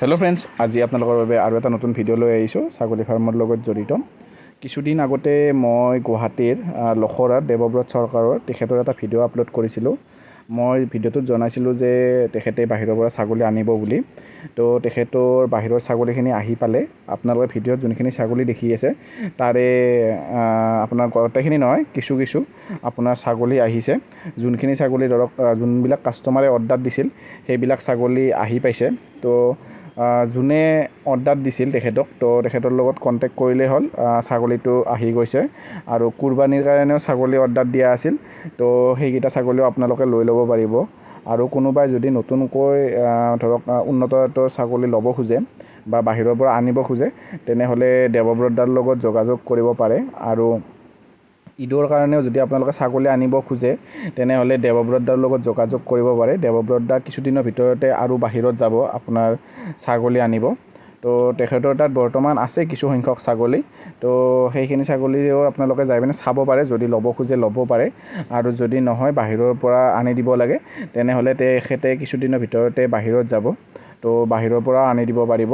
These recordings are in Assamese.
হেল্ল' ফ্ৰেণ্ডছ, আজি আপোনালোকৰ বাবে আৰু এটা নতুন ভিডিঅ' লৈ আহিছোঁ ছাগলী ফাৰ্মৰ লগত জড়িত। কিছুদিন আগতে মই গুৱাহাটীৰ লখৰাত দেৱব্ৰত চৰকাৰৰ তেখেতৰ এটা ভিডিঅ' আপলোড কৰিছিলোঁ। মই ভিডিঅ'টোত জনাইছিলোঁ যে তেখেতে বাহিৰৰ পৰা ছাগলী আনিব বুলি। তো তেখেতৰ বাহিৰৰ ছাগলীখিনি আহি পালে। আপোনালোকে ভিডিঅ'ত যোনখিনি ছাগলী দেখি আছে তাৰে আপোনাৰ গোটেইখিনি নহয়, কিছু কিছু আপোনাৰ ছাগলী আহিছে। যোনখিনি ছাগলী ধৰক যোনবিলাক কাষ্টমাৰে অৰ্ডাৰ দিছিল সেইবিলাক ছাগলী আহি পাইছে। তো যোনে অৰ্ডাৰ দিছিল তেখেতক, তো তেখেতৰ লগত কণ্টেক্ট কৰিলেই হ'ল। ছাগলীটো আহি গৈছে আৰু কুৰবানীৰ কাৰণেও ছাগলী অৰ্ডাৰ দিয়া আছিল। তো সেইকেইটা ছাগলীও আপোনালোকে লৈ ল'ব পাৰিব। আৰু কোনোবাই যদি নতুনকৈ ধৰক উন্নত জাতৰ ছাগলী ল'ব খোজে বা বাহিৰৰ পৰা আনিব খোজে, তেনেহ'লে দেৱব্ৰতদাৰ লগত যোগাযোগ কৰিব পাৰে। আৰু ঈদৰ কাৰণেও যদি আপোনালোকে ছাগলী আনিব খোজে তেনেহ'লে দেৱব্ৰতদাৰ লগত যোগাযোগ কৰিব পাৰে। দেৱব্ৰতদা কিছুদিনৰ ভিতৰতে আৰু বাহিৰত যাব আপোনাৰ ছাগলী আনিব। তো তেখেতৰ তাত বৰ্তমান আছে কিছু সংখ্যক ছাগলী। তো সেইখিনি ছাগলীও আপোনালোকে যাই পিনে চাব পাৰে, যদি ল'ব খোজে ল'ব পাৰে। আৰু যদি নহয় বাহিৰৰ পৰা আনি দিব লাগে তেনেহ'লে তেখেতে কিছুদিনৰ ভিতৰতে বাহিৰত যাব, তো বাহিৰৰ পৰা আনি দিব পাৰিব।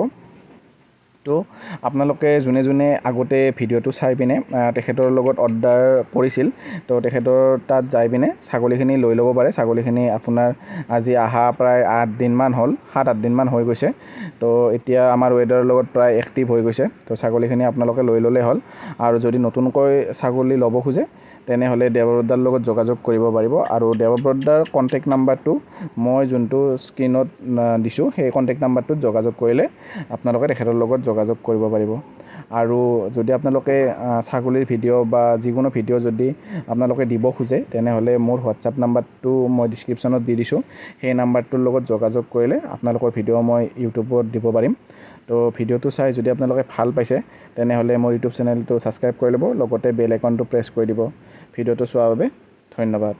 তো আপোনালোকে যোনে যোনে আগতে ভিডিঅ'টো চাই পিনে তেখেতৰ লগত অৰ্ডাৰ কৰিছিল, তো তেখেতৰ তাত যাই পিনে ছাগলীখিনি লৈ ল'ব পাৰে। ছাগলীখিনি আপোনাৰ আজি অহা প্ৰায় 8 দিনমান হ'ল, 7-8 দিনমান হৈ গৈছে। তো এতিয়া আমাৰ ৱেডাৰৰ লগত প্ৰায় এক্টিভ হৈ গৈছে। তো ছাগলীখিনি আপোনালোকে লৈ ল'লেই হ'ল। আৰু যদি নতুনকৈ ছাগলী ল'ব খোজে তেনেহ'লে দেৱব্ৰতদাৰ লগত যোগাযোগ কৰিব পাৰিব। আৰু দেৱব্ৰতদাৰ কণ্টেক্ট নাম্বাৰটো মই যোনটো স্ক্ৰীণত দিছোঁ সেই কণ্টেক্ট নাম্বাৰটোত যোগাযোগ কৰিলে আপোনালোকে তেখেতৰ লগত যোগাযোগ কৰিব পাৰিব। আৰু যদি আপোনালোকে ছাগলীৰ ভিডিঅ' বা যিকোনো ভিডিঅ' যদি আপোনালোকে দিব খোজে তেনেহ'লে মোৰ হোৱাটছআপ নাম্বাৰটো মই ডিছক্ৰিপশ্যনত দি দিছোঁ। সেই নাম্বাৰটোৰ লগত যোগাযোগ কৰিলে আপোনালোকৰ ভিডিঅ' মই ইউটিউবত দিব পাৰিম। তো ভিডিঅ'টো চাই যদি আপোনালোকে ভাল পাইছে তেনেহ'লে মোৰ ইউটিউব চেনেলটো ছাবস্ক্ৰাইব কৰি ল'ব, লগতে বেল আইকনটো প্ৰেছ কৰি দিব। ভিডিঅ'টো চোৱাৰ বাবে ধন্যবাদ।